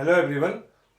Hello everyone.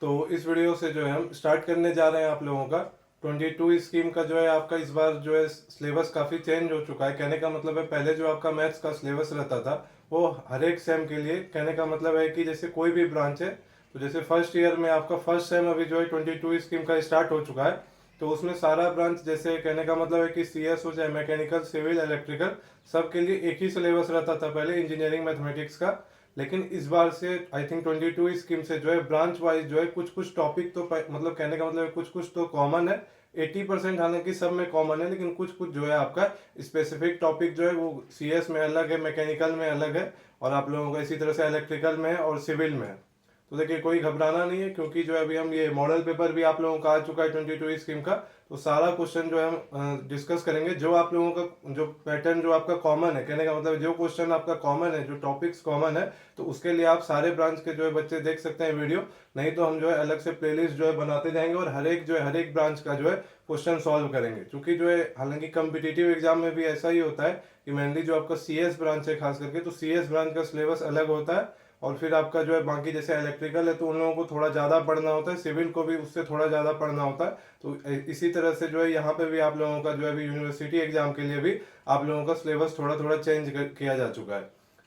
तो इस video से जो है हम स्टार्ट करने जा रहे हैं आप लोगों का 22 स्कीम का जो है आपका इस बार जो है सिलेबस काफ़ी चेंज हो चुका है। कहने का मतलब है पहले जो आपका मैथ्स का सिलेबस रहता था वो हर एक सेम के लिए, कहने का मतलब है कि जैसे कोई भी ब्रांच है तो जैसे फर्स्ट ईयर में आपका फर्स्ट सेम अभी जो है 22 स्कीम का स्टार्ट हो चुका है। तो उसमें सारा ब्रांच जैसे कहने का मतलब है कि CS हो चाहे मैकेनिकल सिविल इलेक्ट्रिकल सब के लिए एक ही सिलेबस रहता था पहले इंजीनियरिंग मैथमेटिक्स का। लेकिन इस बार से आई थिंक 22 स्कीम से जो है ब्रांच वाइज जो है कुछ कुछ टॉपिक तो मतलब कहने का मतलब कुछ कुछ तो कॉमन है। 80% हालांकि सब में कॉमन है, लेकिन कुछ कुछ जो है आपका स्पेसिफिक टॉपिक जो है वो CS में अलग है, मैकेनिकल में अलग है, और आप लोगों का इसी तरह से इलेक्ट्रिकल में है और सिविल में है। तो देखिए कोई घबराना नहीं है, क्योंकि जो है अभी हम ये मॉडल पेपर भी आप लोगों का आ चुका है 22 स्कीम का। तो सारा क्वेश्चन जो है हम डिस्कस करेंगे। जो आप लोगों का जो पैटर्न जो आपका कॉमन है, कहने का मतलब जो क्वेश्चन आपका कॉमन है, जो टॉपिक्स कॉमन है, तो उसके लिए आप सारे ब्रांच के जो है बच्चे देख सकते हैं वीडियो। नहीं तो हम जो है अलग से प्लेलिस्ट जो है बनाते जाएंगे और हर एक जो है हर एक ब्रांच का जो है क्वेश्चन सॉल्व करेंगे। क्योंकि जो है हालांकि कम्पिटिटिव एग्जाम में भी ऐसा ही होता है कि मेनली जो आपका CS ब्रांच है खास करके, तो CS ब्रांच का सिलेबस अलग होता है। और फिर आपका जो है बाकी जैसे इलेक्ट्रिकल है तो उन लोगों को थोड़ा ज़्यादा पढ़ना होता है, सिविल को भी उससे थोड़ा ज़्यादा पढ़ना होता है। तो इसी तरह से जो है यहाँ पे भी आप लोगों का जो है अभी यूनिवर्सिटी एग्जाम के लिए भी आप लोगों का सिलेबस थोड़ा थोड़ा चेंज किया जा चुका है।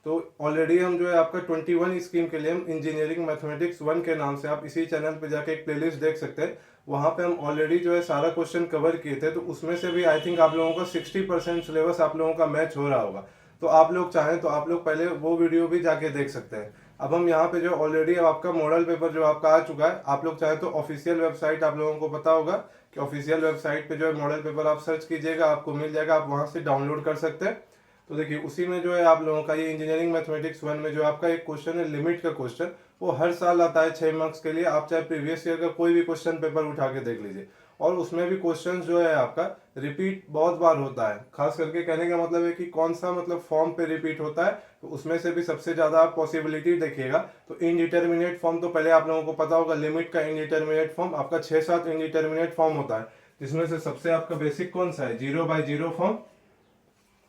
तो ऑलरेडी हम जो है आपका 21 स्कीम के लिए हम इंजीनियरिंग मैथमेटिक्स 1 के नाम से आप इसी चैनल पे जाके एक प्लेलिस्ट देख सकते हैं। वहाँ पे हम ऑलरेडी जो है सारा क्वेश्चन कवर किए थे, तो उसमें से भी आई थिंक आप लोगों का 60% सिलेबस आप लोगों का मैच हो रहा होगा। तो आप लोग चाहें तो आप लोग पहले वो वीडियो भी जाके देख सकते हैं। अब हम यहाँ पे जो ऑलरेडी अब आपका मॉडल पेपर जो आपका आ चुका है, आप लोग चाहे तो ऑफिशियल वेबसाइट आप लोगों को पता होगा कि ऑफिशियल वेबसाइट पे जो है मॉडल पेपर आप सर्च कीजिएगा, आपको मिल जाएगा, आप वहां से डाउनलोड कर सकते हैं। तो देखिए उसी में जो है आप लोगों का ये इंजीनियरिंग मैथमेटिक्स 1 में जो आपका एक क्वेश्चन है लिमिट का क्वेश्चन, वो हर साल आता है 6 मार्क्स के लिए। आप चाहे प्रीवियस ईयर का कोई भी क्वेश्चन पेपर उठा के देख लीजिए, और उसमें भी क्वेश्चन जो है आपका रिपीट बहुत बार होता है। खास करके कहने का मतलब है कि कौन सा मतलब फॉर्म पे रिपीट होता है, तो उसमें से भी सबसे ज्यादा आप पॉसिबिलिटी देखिएगा तो इनडिटर्मिनेट फॉर्म तो पहले आप लोगों को पता होगा। लिमिट का इनडिटर्मिनेट फॉर्म आपका 6-7 इनडिटर्मिनेट फॉर्म होता है, जिसमें से सबसे आपका बेसिक कौन सा है, 0/0 फॉर्म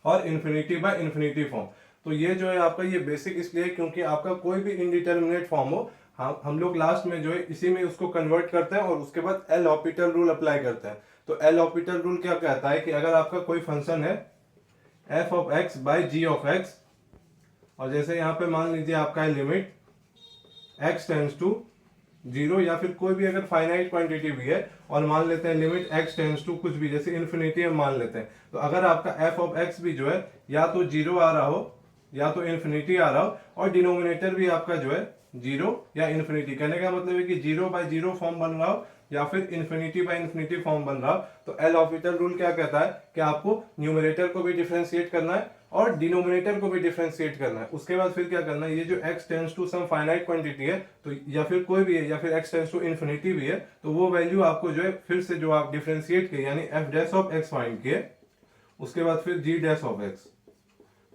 और इन्फिनिटी बाय इन्फिनिटी फॉर्म। तो ये जो है आपका ये बेसिक इसलिए क्योंकि आपका कोई भी इनडिटर्मिनेट फॉर्म हो, हम लोग लास्ट में जो है इसी में उसको कन्वर्ट करते हैं और उसके बाद एल हॉपिटल रूल अप्लाई करते हैं। तो एल हॉपिटल रूल क्या कहता है कि अगर आपका कोई फंक्शन है f(x/g)(x), और जैसे यहाँ पे मान लीजिए आपका है लिमिट x टेंस टू 0, या फिर कोई भी अगर फाइनाइट क्वांटिटी भी है और मान लेते हैं लिमिट x टेंस टू कुछ भी, जैसे इन्फिनिटी हम मान लेते हैं, तो अगर आपका f(x) भी जो है या तो 0 आ रहा हो या तो इन्फिनिटी आ रहा हो, और डिनोमिनेटर भी आपका जो है 0 या इन्फिनिटी, कहने का मतलब है कि 0/0 फॉर्म बन रहा हो या फिर इन्फिनिटी बाय इन्फिनिटी फॉर्म बन रहा हो, तो एल हॉपिटल रूल क्या कहता है कि आपको न्यूमरेटर को भी डिफरेंशिएट करना है और डिनोमिनेटर को भी डिफरेंशिएट करना है। उसके बाद फिर क्या करना है, ये जो x tends to some finite quantity है तो या फिर कोई भी है, या फिर x टेंस टू इन्फिनिटी भी है, तो वो वैल्यू आपको जो है फिर से जो आप डिफरेंशिएट किए यानी f(x) फाइंड किए, उसके बाद फिर g(x).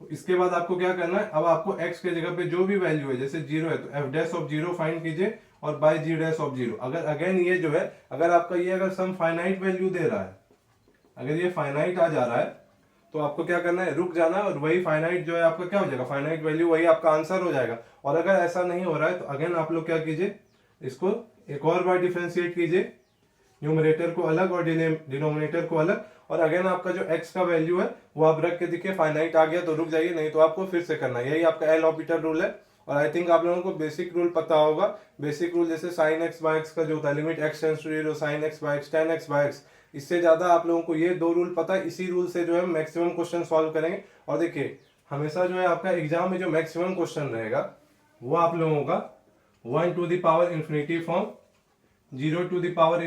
तो इसके बाद आपको क्या करना है, अब आपको x के जगह पे जो भी वैल्यू है, जैसे 0 है तो f(0) फाइंड कीजिए और बाय g(0). अगर अगेन ये जो है अगर आपका ये अगर सम फाइनाइट वैल्यू दे रहा है, अगर ये फाइनाइट आ जा रहा है, तो आपको क्या करना है, रुक जाना है और वही फाइनाइट जो है आपका क्या हो जाएगा, फाइनाइट वैल्यू वही आपका आंसर हो जाएगा। और अगर ऐसा नहीं हो रहा है तो अगेन आप लोग क्या कीजिए, इसको एक और बार डिफरेंशिएट कीजिए, न्यूमरेटर को अलग और डिनोमिनेटर को अलग, और अगेन आपका जो x का वैल्यू है वो आप रख के देखिए फाइनाइट आ गया तो रुक जाइए, नहीं तो आपको फिर से करना है। यही आपका एल हॉपिटल रूल है। और आई थिंक आप लोगों को बेसिक रूल पता होगा। बेसिक रूल जैसे sin x/x का जो होता है limit x tends to 0 sin x/x tan x/x, इससे ज्यादा आप लोगों को ये दो रूल पता है। इसी रूल से जो है मैक्सिमम क्वेश्चन सॉल्व करेंगे। और देखिए हमेशा जो है आपका एग्जाम में जो मैक्सिमम क्वेश्चन रहेगा वो आप लोगों का 1⁻∞ form, 0⁻∞,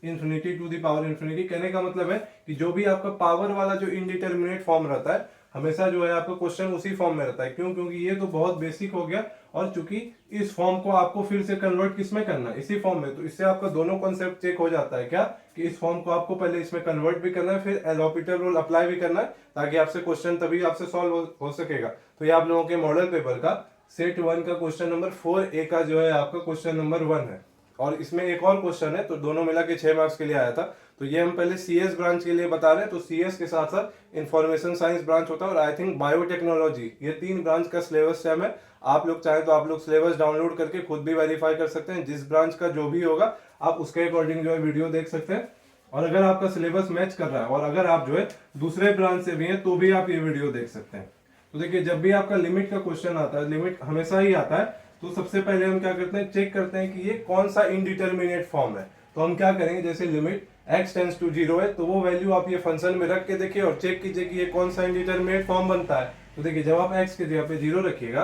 infinity to the power infinity. कहने का मतलब है कि जो भी आपका पावर वाला जो इनडिटर्मिनेट फॉर्म रहता है हमेशा जो है आपका क्वेश्चन उसी फॉर्म में रहता है। क्यों? क्योंकि ये तो बहुत बेसिक हो गया, और चूंकि इस फॉर्म को आपको फिर से कन्वर्ट किस में करना है, इसी फॉर्म में, तो इससे आपका दोनों कॉन्सेप्ट चेक हो जाता है क्या, कि इस फॉर्म को आपको पहले इसमें कन्वर्ट भी करना है, फिर एल हॉपिटल रूल अप्लाई भी करना है, ताकि आपसे क्वेश्चन तभी आपसे सॉल्व हो सकेगा। तो ये आप लोगों के मॉडल पेपर का सेट 1 का क्वेश्चन नंबर 4A का जो है आपका क्वेश्चन नंबर 1 है। और इसमें एक और क्वेश्चन है, तो दोनों मिला के 6 मार्क्स के लिए आया था। तो ये हम पहले CS ब्रांच के लिए बता रहे हैं, तो CS के साथ साथ इंफॉर्मेशन साइंस ब्रांच होता है और आई थिंक बायोटेक्नोलॉजी, ये 3 ब्रांच का सिलेबस सेम है। आप लोग चाहे तो आप लोग सिलेबस डाउनलोड करके खुद भी वेरीफाई कर सकते हैं, जिस ब्रांच का जो भी होगा आप उसके अकॉर्डिंग जो है वीडियो देख सकते हैं। और अगर आपका सिलेबस मैच कर रहा है और अगर आप जो है दूसरे ब्रांच से भी हैं तो भी आप ये वीडियो देख सकते हैं। तो देखिए, जब भी आपका लिमिट का क्वेश्चन आता है, लिमिट हमेशा ही आता है, तो सबसे पहले हम क्या करते हैं, चेक करते हैं कि ये कौन सा इनडिटरमिनेट फॉर्म है। तो हम क्या करेंगे, जैसे लिमिट x टेंड्स टू 0 है तो वो वैल्यू आप ये फंक्शन में रख के देखिए और चेक कीजिए कि ये कौन सा इनडिटरमिनेट फॉर्म बनता है। तो देखिए, जब आप x की जगह पे 0 रखिएगा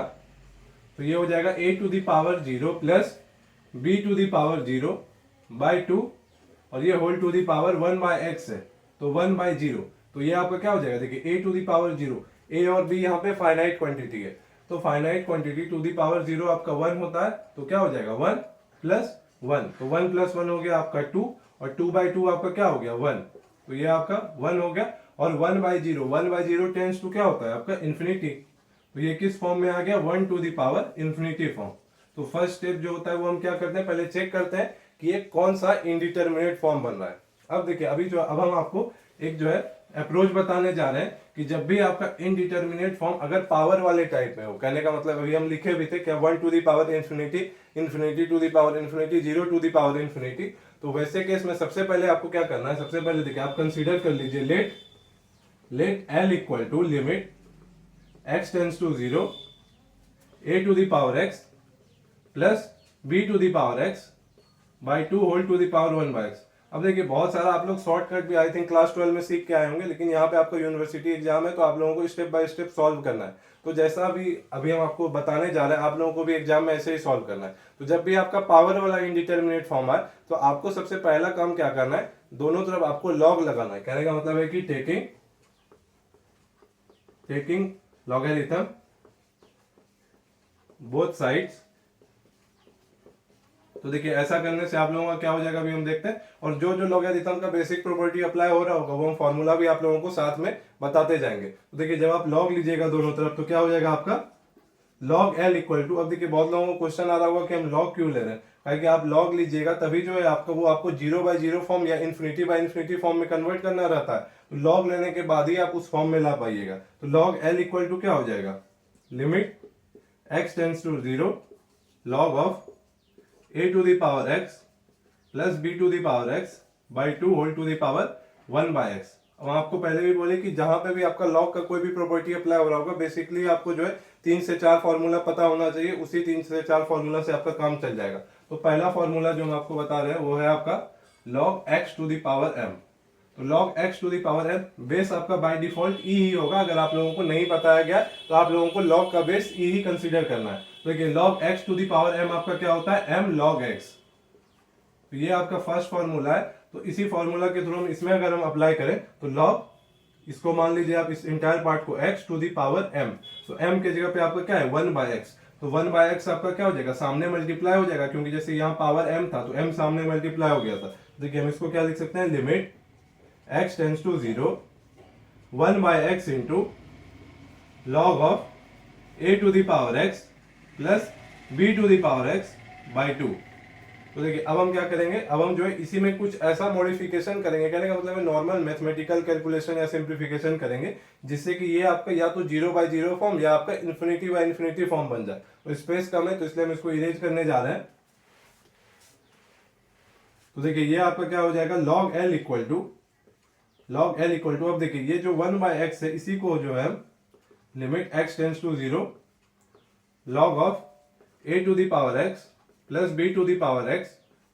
तो ये हो जाएगा a to the power 0 plus b to the power 0 by 2 और ये whole to the power 1 by x है तो 1 बाय 0। तो ये आपका क्या हो जाएगा, देखिए a to the power 0, a और b यहाँ पे फाइनाइट क्वांटिटी है, तो finite quantity to the power 0 आपका 1 होता है, तो क्या हो जाएगा 1 प्लस 1, तो 1 प्लस 1 हो गया आपका 2 और 2 बाई 2 आपका क्या हो गया 1, तो ये आपका 1 हो गया। और 1 बाई 0 टेंस टू क्या होता है आपका इन्फिनिटी, तो ये किस फॉर्म में आ गया 1 to the power infinity form. तो फर्स्ट स्टेप जो होता है वो हम क्या करते हैं, पहले चेक करते हैं कि ये कौन सा इनडिटरमिनेट फॉर्म बन रहा है। अब देखिए, अब हम आपको एक जो है अप्रोच बताने जा रहे हैं कि जब भी आपका इनडिटरमिनेट फॉर्म अगर पावर वाले टाइप में हो, कहने का मतलब अभी हम लिखे भी थे क्या 1 to the power infinity, infinity to the power infinity, 0 to the power infinity, तो वैसे केस में सबसे पहले आपको क्या करना है, सबसे पहले देखिए आप कंसीडर कर लीजिए let L equal to limit x tends to 0 a to the power x plus b to the power x by 2 whole to the power 1 by x। अब देखिए, बहुत सारा आप लोग शॉर्टकट भी आई थिंक क्लास 12 में सीख के आए होंगे, लेकिन यहाँ पे आपका यूनिवर्सिटी एग्जाम है तो आप लोगों को स्टेप बाय स्टेप सॉल्व करना है। तो जैसा भी अभी हम आपको बताने जा रहे हैं, आप लोगों को भी एग्जाम में ऐसे ही सॉल्व करना है। तो जब भी आपका पावर वाला इंडिटरमिनेट फॉर्म आए तो आपको सबसे पहला काम क्या करना है, दोनों तरफ आपको लॉग लगाना है। कहने का मतलब है कि टेकिंग लॉगरिथम बोथ साइड्स। तो देखिए, ऐसा करने से आप लोगों का क्या हो जाएगा अभी हम देखते हैं, और जो जो लॉगरिथम का बेसिक प्रॉपर्टी अप्लाई हो रहा होगा वो हम फॉर्मूला भी आप लोगों को साथ में बताते जाएंगे। तो देखिए, जब आप लॉग लीजिएगा दोनों तरफ तो क्या हो जाएगा आपका लॉग L इक्वल टू, अब देखिए बहुत लोगों को क्वेश्चन आ रहा होगा कि हम लॉग क्यों ले रहे हैं, क्योंकि आप लॉग लीजिएगा तभी जो है आपका वो आपको 0 बाई 0 फॉर्म या इन्फिनिटी बाई इन्फिनिटी फॉर्म में कन्वर्ट करना रहता है, तो लॉग लेने के बाद ही आप उस फॉर्म में ला पाइएगा। तो लॉग L इक्वल टू क्या हो जाएगा, limit x tends to 0 log of a to the power x plus b to the power x by 2 whole to the power 1 by x। अब आपको पहले भी बोले कि जहां पे भी आपका लॉग का कोई भी प्रॉपर्टी अप्लाई हो रहा होगा, बेसिकली आपको जो है 3 से 4 फॉर्मूला पता होना चाहिए, उसी 3 से 4 फॉर्मूला से आपका काम चल जाएगा। तो पहला फॉर्मूला जो हम आपको बता रहे हैं वो है आपका log x to the power m। तो log x to the power m base आपका बाय डिफॉल्ट e ही होगा, अगर आप लोगों को नहीं बताया गया तो आप लोगों को log का बेस e ही कंसीडर करना है। तो देखिए, log x to the power m आपका क्या होता है m log x, तो ये आपका फर्स्ट फॉर्मूला है। तो इसी फॉर्मूला के थ्रू हम इसमें अगर हम अप्लाई करें तो log, इसको मान लीजिए आप इस इंटायर पार्ट को x to the power m, तो m के जगह पे आपका क्या है 1 बाय x, तो 1 बाय x आपका क्या हो जाएगा, सामने मल्टीप्लाई हो जाएगा, क्योंकि जैसे यहाँ पावर m था तो m सामने मल्टीप्लाई हो गया था। देखिए, हम इसको क्या लिख सकते हैं, limit x tends to 0 1 by x into log of a to the power x plus b to the power x by 2। तो देखिए, अब हम क्या करेंगे, अब हम जो है इसी में कुछ ऐसा मॉडिफिकेशन करेंगे, कहने का मतलब है नॉर्मल मैथमेटिकल कैलकुलेशन या सिंप्लीफिकेशन करेंगे, जिससे कि ये आपका या तो 0 बाई 0 फॉर्म या आपका इन्फिनिटी बाई इन्फिनिटी फॉर्म बन जाए। तो स्पेस कम है तो इसलिए हम इसको इरेज करने जा रहे हैं। तो देखिए, ये आपका क्या हो जाएगा log L इक्वल टू अब देखिए, ये जो 1 बाय x है इसी को जो है limit x tends to 0 log of a to the power x plus b to the power x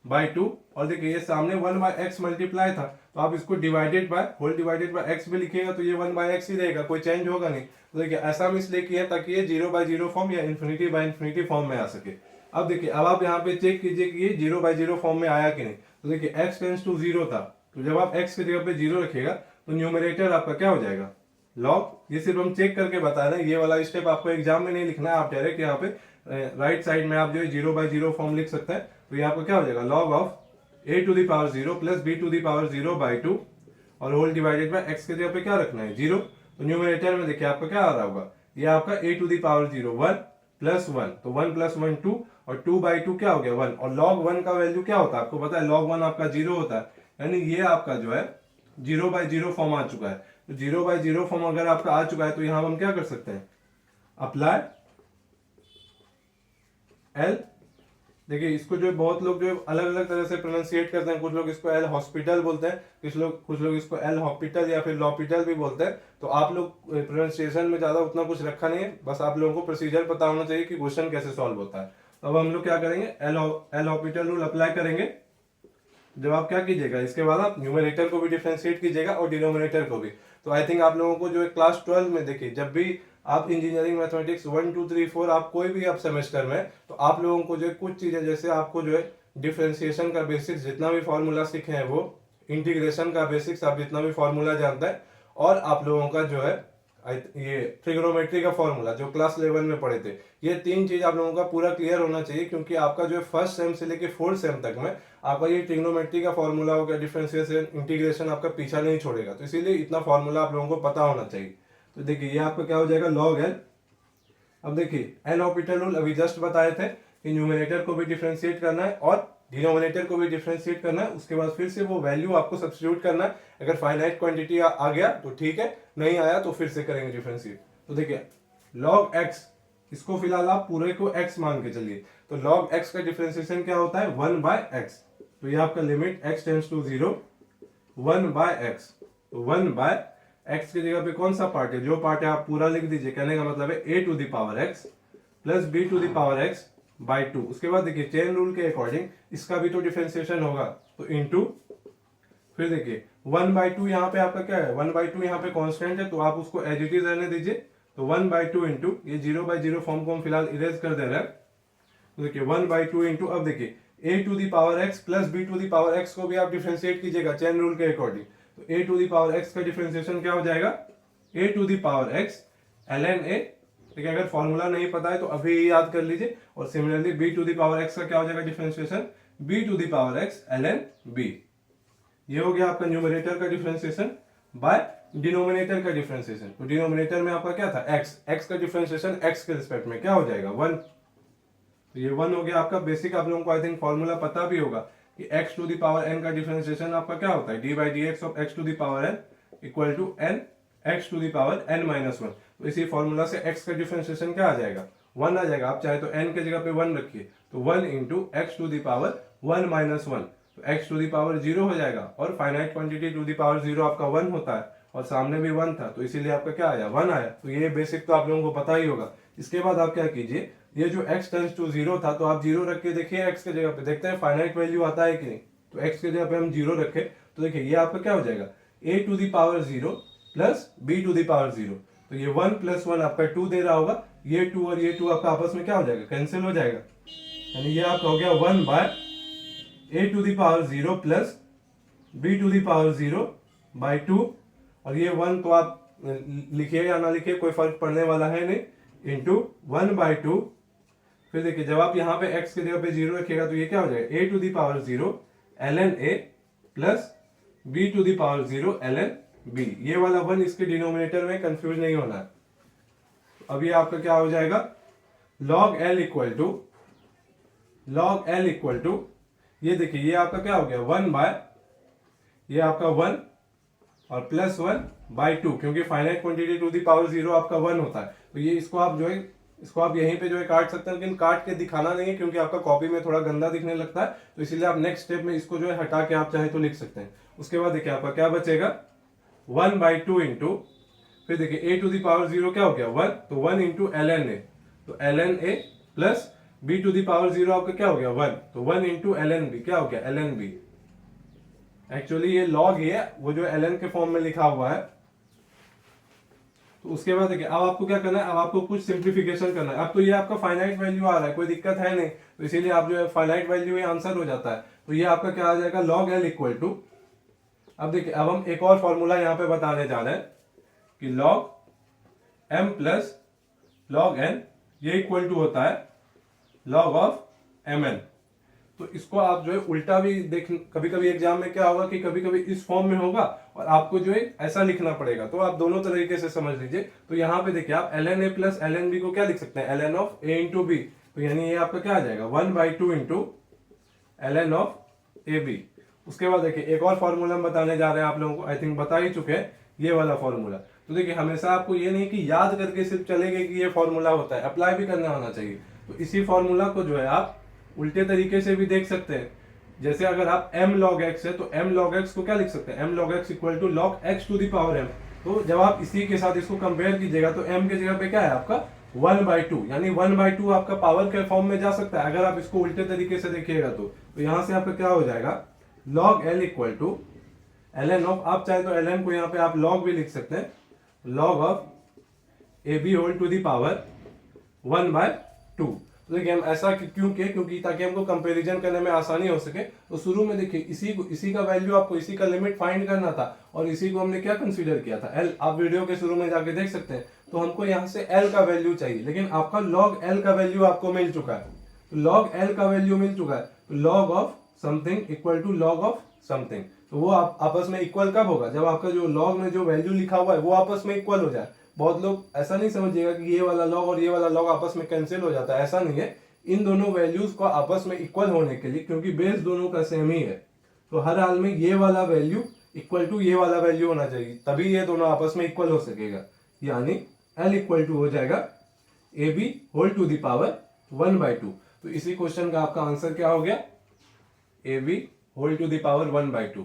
by 2, और देखिए ये सामने 1 बाय x मल्टीप्लाई था तो आप इसको divided by whole divided by x भी लिखिएगा तो ये 1 बाय x ही रहेगा, कोई चेंज होगा नहीं। तो देखिए, ऐसा हम इसलिए किया ताकि ये 0 बाय 0 फॉर्म या इन्फिनिटी बाय इन्फिनिटी फॉर्म में आ सके। अब देखिए, अब आप यहाँ पे चेक कीजिए कि ये 0 बाय 0 फॉर्म में आया कि नहीं। तो देखिए, x टेंड्स टू 0 था, तो जब आप x की जगह पे 0 रखिएगा तो न्यूमरेटर आपका क्या हो जाएगा लॉग। ये सिर्फ हम चेक करके बता रहे हैं, ये वाला स्टेप आपको एग्जाम में नहीं लिखना है, आप डायरेक्ट यहाँ पे राइट साइड में आप जो है 0 बाय 0 फॉर्म लिख सकते हैं। तो ये आपका क्या हो जाएगा log of a to the power 0 plus b to the power 0 by 2 और होल डिवाइडेड बाय x के जगह पे क्या रखना है 0। तो न्यूमरेटर में देखिए आपका क्या आ रहा होगा, ये आपका a to the power 0 1 plus 1, तो 1 प्लस 1 2 और 2 बाई 2 क्या हो गया 1, और log 1 का वैल्यू क्या होता है आपको पता है, log 1 आपका 0 होता है, यानी ये आपका जो है 0/0 फॉर्म आ चुका है। तो 0/0 फॉर्म अगर आपका आ चुका है तो यहां हम क्या कर सकते हैं, अप्लाई एल। देखिए इसको जो है बहुत लोग जो है अलग अलग तरह से प्रोनाउंसिएट करते हैं, कुछ लोग इसको एल हॉस्पिटल बोलते हैं, कुछ लोग इसको एल हॉस्पिटल या फिर लॉपिटल भी बोलते हैं। तो आप लोग प्रोनाउंसिएशन में ज्यादा उतना कुछ रखा नहीं है, बस आप लोगों को प्रोसीजर पता होना चाहिए कि क्वेश्चन कैसे सॉल्व होता है। तो अब हम लोग क्या करेंगे, एल हॉस्पिटल रूल अप्लाई करेंगे। जब आप क्या कीजिएगा, इसके बाद आप न्यूमरेटर को भी डिफरेंशिएट कीजिएगा और डिनोमिनेटर को भी। तो आई थिंक आप लोगों को जो है क्लास 12 में देखिए, जब भी आप इंजीनियरिंग मैथमेटिक्स 1 2 3 4 आप कोई भी आप सेमेस्टर में, तो आप लोगों को जो है कुछ चीजें, जैसे आपको जो है डिफरेंशिएशन का बेसिक्स जितना भी फॉर्मूला सीखे हैं वो, इंटीग्रेशन का बेसिक्स आप जितना भी फॉर्मूला जानते हैं, और आप लोगों का जो है ये ट्रिग्नोमेट्री का फॉर्मूला जो क्लास 11 में पढ़े थे, ये 3 चीज आप लोगों का पूरा क्लियर होना चाहिए। क्योंकि आपका जो है फर्स्ट सेम से लेके फोर्थ सेम तक में आपका ये ट्रिग्नोमेट्री का फॉर्मूला हो गया, डिफरेंशिएशन, इंटीग्रेशन आपका पीछा नहीं छोड़ेगा। तो इसीलिए इतना फॉर्मूला आप लोगों को पता होना चाहिए। तो देखिए ये आपका क्या हो जाएगा, लॉग एल। अब देखिए एल हॉस्पिटल रूल अभी जस्ट बताए थे कि न्यूमरेटर को भी डिफरेंशिएट करना है और डिनोमिनेटर को भी डिफरेंशिएट करना है। उसके बाद फिर से वो वैल्यू आपको सब्स्टिट्यूट करना है। अगर फाइनाइट क्वांटिटी आ गया तो ठीक है, नहीं आया तो फिर से करेंगे डिफरेंशिएट। तो देखिए लॉग एक्स, इसको फिलहाल आप पूरे को एक्स मान के चलिए। तो लॉग एक्स का डिफरेंशिएशन क्या होता है, 1/x। तो ये आपका limit x tends to 0, 1/x। तो 1/x की जगह पे कौन सा पार्ट है, जो पार्ट है आप पूरा लिख दीजिए। कहने का मतलब है a to the power x plus b to the power x by 2। उसके बाद देखिए चेन रूल के अकॉर्डिंग इसका भी तो डिफरेंशिएशन होगा, तो इनटू, फिर देखिए 1/2 यहाँ पे आपका क्या है, 1/2 यहाँ पे कांस्टेंट है तो आप उसको एज इट इज रहने दीजिए। तो 1/2 इंटू ये 0/0 फॉर्म को हम फिलहाल इरेज कर दे रहे हैं। तो देखिए 1/2 इंटू, अब देखिए a to the power x plus b to the power x को भी आप डिफरेंशिएट कीजिएगा चेन रूल के अकॉर्डिंग। तो a to the power x का डिफरेंशिएशन क्या हो जाएगा, a to the power x ln a। देखिए अगर फॉर्मूला नहीं पता है तो अभी याद कर लीजिए। और similarly b to the power x का क्या हो जाएगा differentiation, b to the power x ln b। ये हो गया आपका न्यूमरेटर का डिफरेंशिएशन बाय डिनोमिनेटर का डिफरेंशिएशन। तो डिनोमिनेटर में आपका क्या था, x का डिफरेंशिएशन x के रिस्पेक्ट में क्या हो जाएगा, 1। तो ये 1 हो गया आपका। बेसिक आप लोगों को आई थिंक फॉर्मूला पता भी होगा कि x to the power n का डिफरेंशिएशन आपका क्या होता है, d/dx of x to the power n equal to n x to the power n-1। तो इसी फॉर्मूला से x का डिफरेंशिएशन क्या आ जाएगा, 1 आ जाएगा। आप चाहे तो n के जगह पे 1 रखिए, तो 1 into x to the power 1-1, तो x टू द पावर 0 हो जाएगा। और finite quantity to the power 0 आपका 1 होता है, और सामने भी 1 था तो इसीलिए आपका क्या आया, 1 आया। तो ये बेसिक तो आप लोगों को पता ही होगा। इसके बाद आप क्या कीजिए, ये जो x टेंड्स टू 0 था तो आप 0 रख के देखिए x के जगह पे, देखते हैं फाइनाइट वैल्यू आता है कि नहीं। तो x के जगह पे हम 0 रखे तो देखिए ये आपका क्या हो जाएगा, a to the power 0 plus b to the power 0। तो ये 1 प्लस 1 आपका 2 दे रहा होगा, ये 2 और ये 2 आपका आपस में क्या हो जाएगा, कैंसिल हो जाएगा। यानी ये आपका हो गया 1/a to the power 0 plus b to the power 0 by 2। और ये 1 तो आप लिखिए या ना लिखिए कोई फर्क पड़ने वाला है नहीं, इंटू 1/2। फिर देखिए जब आप यहाँ पे x की जगह पे 0 रखिएगा तो ये क्या हो जाएगा, a to the power 0 ln a plus b to the power 0 ln b। ये वाला 1 इसके डिनोमिनेटर में कंफ्यूज नहीं होना है। अब ये आपका क्या हो जाएगा, log l इक्वल टू ये देखिए ये आपका क्या हो गया, 1 बाय ये आपका 1 और प्लस 1/2, क्योंकि finite quantity to the power 0 आपका 1 होता है। तो ये इसको आप जो है, इसको आप यहीं पे जो है काट सकते हैं, लेकिन काट के दिखाना नहीं है क्योंकि आपका कॉपी में थोड़ा गंदा दिखने लगता है। तो इसीलिए आप नेक्स्ट स्टेप में इसको जो है हटा के आप चाहे तो लिख सकते हैं। उसके बाद देखिए आपका क्या बचेगा, 1/2 इंटू, फिर देखिए a टू द पावर 0 क्या हो गया 1, तो 1 इंटू ln a। तो ln a plus b to the power 0 आपका क्या हो गया 1, तो 1 इंटू ln b क्या हो गया ln b। एक्चुअली ये log ही है, वो जो ln के फॉर्म में लिखा हुआ है। तो उसके बाद देखिए अब आपको क्या करना है, अब आपको कुछ सिंप्लीफिकेशन करना है। अब तो ये आपका फाइनाइट वैल्यू आ रहा है, कोई दिक्कत है नहीं, तो इसीलिए आप जो है फाइनाइट वैल्यू ये आंसर हो जाता है। तो ये आपका क्या आ जाएगा, log l इक्वल टू, अब देखिए अब हम एक और फॉर्मूला यहाँ पे बताने जा रहे हैं कि log m plus log n ये इक्वल टू होता है log ऑफ mn। तो इसको आप जो है उल्टा भी देख, कभी कभी एग्जाम में क्या होगा कि कभी कभी इस फॉर्म में होगा और आपको जो है ऐसा लिखना पड़ेगा। तो आप दोनों तरीके से समझ लीजिए। तो यहाँ पे देखिए आप ln a plus ln b को क्या लिख सकते हैं, ln of a into b. तो यानी ये आपका क्या आ जाएगा 1/2 इंटू ln ऑफ ab। उसके बाद देखिए एक और फॉर्मूला हम बताने जा रहे हैं आप लोगों को, आई थिंक बता ही चुके हैं, ये वाला फॉर्मूला। तो देखिए हमेशा आपको ये नहीं कि याद करके सिर्फ चलेंगे कि ये फॉर्मूला होता है, अप्लाई भी करना होना चाहिए। तो इसी फॉर्मूला को जो है आप उल्टे तरीके से भी देख सकते हैं। जैसे अगर आप m log x है तो m log x को क्या लिख सकते हैं, m log x equal to log x to the power m। तो जब आप इसी के साथ इसको कंपेयर कीजिएगा तो m के जगह पे क्या है आपका 1/2, यानी 1/2 आपका पावर के फॉर्म में जा सकता है अगर आप इसको उल्टे तरीके से देखिएगा तो यहां से आपका क्या हो जाएगा log l equal to ln of, आप चाहे तो ln को यहाँ पे आप log भी लिख सकते हैं, log of ab whole to the power 1/2। तो देखिए हम ऐसा क्यों किए, क्योंकि ताकि हमको कंपैरिजन करने में आसानी हो सके। तो शुरू में देखिए इसी का वैल्यू आपको इसी का लिमिट फाइंड करना था और इसी को हमने क्या कंसीडर किया था l, आप वीडियो के शुरू में जाके देख सकते हैं। तो हमको यहाँ से l का वैल्यू चाहिए, लेकिन आपका log l का वैल्यू आपको मिल चुका है। तो log l का वैल्यू मिल चुका है, तो log of something equal to log of something. तो वो आपस में इक्वल कब होगा, जब आपका जो log में जो वैल्यू लिखा हुआ है वो आपस में इक्वल हो जाए। बहुत लोग ऐसा नहीं समझिएगा कि ये वाला log और ये वाला log आपस में कैंसिल हो जाता है, ऐसा नहीं है। इन दोनों वैल्यूज को आपस में इक्वल होने के लिए, क्योंकि बेस दोनों का सेम ही है, तो हर हाल में ये वाला वैल्यू इक्वल टू ये वाला वैल्यू होना चाहिए, तभी ये दोनों आपस में इक्वल हो सकेगा। यानी l इक्वल टू हो जाएगा ab whole to the power 1/2। तो इसी क्वेश्चन का आपका आंसर क्या हो गया, ab whole to the power 1/2।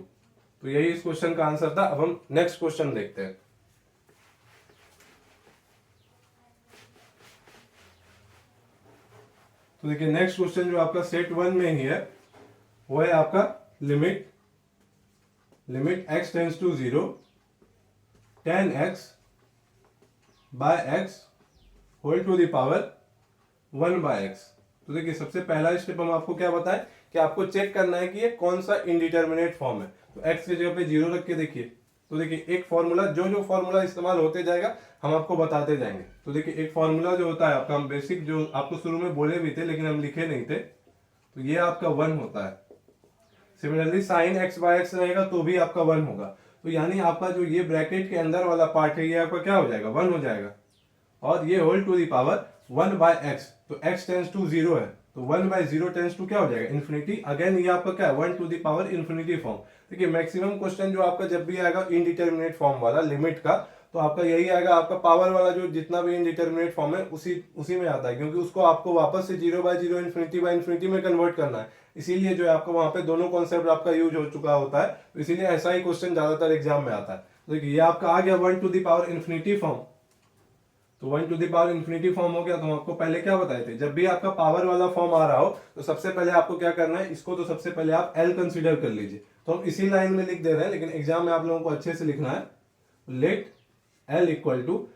तो यही इस क्वेश्चन का आंसर था। अब हम नेक्स्ट क्वेश्चन देखते हैं। तो देखिए नेक्स्ट क्वेश्चन जो आपका सेट 1 में ही है वो है आपका limit x tends to 0 tan x by x whole to the power 1/x। तो देखिए सबसे पहला स्टेप हम आपको क्या बताएं कि आपको चेक करना है कि ये कौन सा इंडिटरमिनेट फॉर्म है। तो x की जगह पे 0 रख के देखिए। तो देखिए एक फॉर्मूला जो फॉर्मूला इस्तेमाल होते जाएगा हम आपको बताते जाएंगे। तो देखिए एक फॉर्मूला जो होता है आपका, हम बेसिक जो आपको शुरू में बोले भी थे लेकिन हम लिखे नहीं थे, तो ये आपका 1 होता है। Similarly sine x by x रहेगा तो भी आपका 1 होगा। तो यानी आपका जो ये ब्रैकेट के अंदर वाला पार्ट है ये आपका क्या हो जाएगा, 1 हो जाएगा। और ये whole to the power 1/x, तो x टेंड्स टू 0 है, तो 1/0 टेंड्स टू क्या हो जाएगा, इन्फिनिटी। अगेन ये आपका क्या है, 1 to the power infinity form. देखिए मैक्सिमम क्वेश्चन जो आपका जब भी आएगा इनडिटरमिनेट फॉर्म वाला लिमिट का, तो आपका यही आएगा, आपका पावर वाला जो जितना भी इनडिटरमिनेट फॉर्म है उसी में आता है, क्योंकि उसको आपको वापस से 0/0 इन्फिनिटी बाय इन्फिनिटी में कन्वर्ट करना है। इसीलिए जो है आपको वहां पे दोनों कॉन्सेप्ट आपका यूज हो चुका होता है, तो इसीलिए ऐसा ही क्वेश्चन ज्यादातर एग्जाम में आता है। देखिए ये आपका आ गया 1 to the power infinity form. तो 1 to the power infinity form हो गया। तो हम आपको पहले क्या बताए थे, जब भी आपका पावर वाला फॉर्म आ रहा हो तो सबसे पहले आपको क्या करना है, इसको तो सबसे पहले आप l कंसीडर कर लीजिए। तो हम इसी लाइन में लिख दे रहे हैं, लेकिन एग्जाम में आप लोगों को अच्छे से लिखना है, लेट l इक्वल टू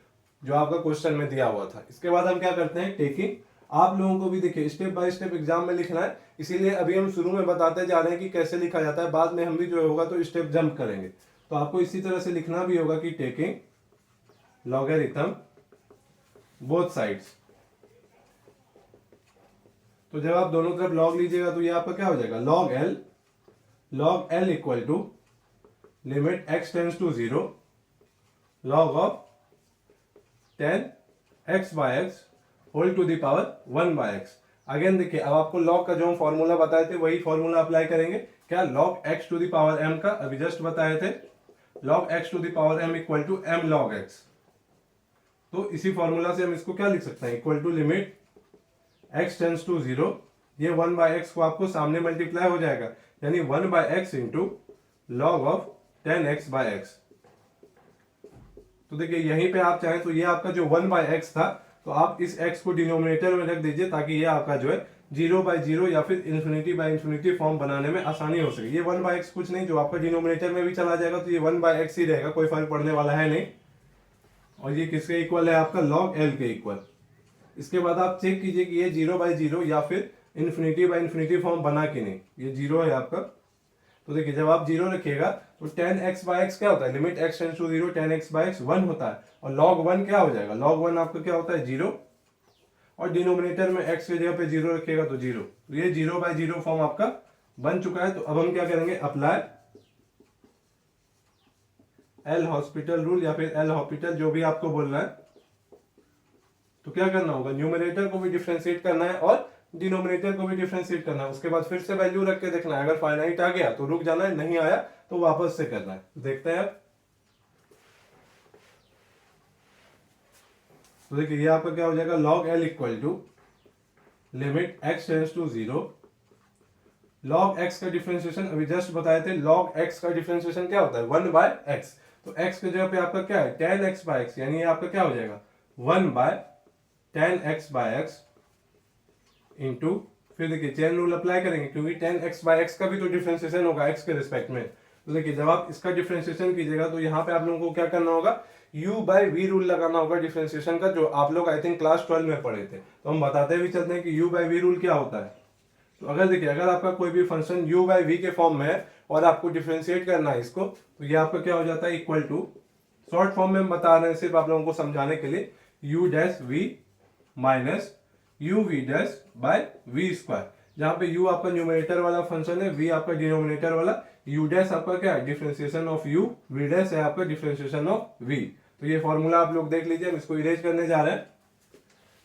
जो आपका क्वेश्चन में दिया हुआ था। इसके बाद हम क्या करते हैं, टेकिंग, आप लोगों को भी देखिए स्टेप बाय स्टेप एग्जाम में लिखना है, इसीलिए अभी हम शुरू में बताते जा रहे हैं कि कैसे लिखा जाता है, बाद में हम भी जो होगा तो स्टेप जंप करेंगे। तो आपको इसी तरह से लिखना भी होगा कि टेकिंग लॉगरिथम बोथ साइड्स। तो जब आप दोनों तरफ लॉग लीजिएगा तो ये आपका क्या हो जाएगा, log l equal to limit x tends to 0 log of tan x by x whole to the power 1/x। Again देखिए अब आपको log का जो हम फॉर्मूला बताए थे वही फॉर्मूला अप्लाई करेंगे। क्या, log x to the power m का अभी जस्ट बताए थे, log x to the power m equal to m log x। तो इसी फॉर्मूला से हम इसको क्या लिख सकते हैं, equal to limit x tends to 0, ये 1/x को आपको सामने मल्टीप्लाई हो जाएगा, यानी 1/x into log of tan x by x। तो देखिए यहीं पे आप चाहें तो ये आपका जो 1/x था, तो आप इस x को डिनोमिनेटर में रख दीजिए ताकि ये आपका जो है 0/0 या फिर इन्फिनिटी बाय इन्फिनिटी फॉर्म बनाने में आसानी हो सके। ये 1/x कुछ नहीं, जो आपका डिनोमिनेटर में भी चला जाएगा तो ये 1/x ही रहेगा, कोई फर्क पड़ने वाला है नहीं। और ये किसके इक्वल है, आपका log l के इक्वल। इसके बाद आप चेक कीजिए कि ये 0/0 या फिर इन्फिनिटी बाय इन्फिनिटी फॉर्म बना कि नहीं, ये 0 है आपका। तो देखिए जब आप 0 रखिएगा तो tan x बाय x क्या होता है, limit x tends to 0 tan x by x 1 होता है, और log 1 क्या हो जाएगा, log 1 आपका क्या होता है 0, और डिनोमिनेटर में x की जगह पे 0 रखिएगा तो 0। तो ये 0/0 फॉर्म आपका बन चुका है। तो अब हम क्या करेंगे, अप्लाई एल हॉस्पिटल रूल या फिर एल हॉस्पिटल, जो भी आपको बोलना है। तो क्या करना होगा, न्यूमरेटर को भी डिफरेंशिएट करना है और डिनोमिनेटर को भी डिफरेंशिएट करना है, उसके बाद फिर से वैल्यू रख के देखना है, अगर फाइनाइट आ गया तो रुक जाना है, नहीं आया तो वापस से करना है। देखते हैं अब। तो देखिए ये आपका क्या हो जाएगा, log L equal to limit x tends to 0, log x का डिफरेंशिएशन अभी जस्ट बताए थे, log x का डिफरेंशिएशन क्या होता है 1 बाय x, तो x की जगह पे आपका क्या है tan x बाय x, यानी ये आपका क्या हो जाएगा 1 by tan x by x into, फिर देखिए चेन रूल अप्लाई करेंगे क्योंकि tan x बाय x का भी तो डिफरेंशिएशन होगा x के रिस्पेक्ट में। तो देखिए जब आप इसका डिफरेंशिएशन कीजिएगा तो यहाँ पे आप लोगों को क्या करना होगा, u बाय v रूल लगाना होगा डिफरेंशिएशन का, जो आप लोग आई थिंक क्लास 12 में पढ़े थे। तो हम बताते भी चलते हैं कि u बाय v रूल क्या होता है। तो अगर देखिए अगर आपका कोई भी फंक्शन u बाय v के फॉर्म में है और आपको डिफरेंशिएट करना है इसको, तो ये आपका क्या हो जाता है इक्वल टू, शॉर्ट फॉर्म में हम बता रहे हैं सिर्फ आप लोगों को समझाने के लिए, u dash v minus u v dash by v square, जहां पे u आपका न्यूमरेटर वाला फंक्शन है, v आपका डिनोमिनेटर वाला, u डैश आपका क्या है differentiation of u, v dash है आपका डिफरेंशिएशन ऑफ v। तो ये फॉर्मूला आप लोग देख लीजिए, हम इसको इरेज करने जा रहे हैं।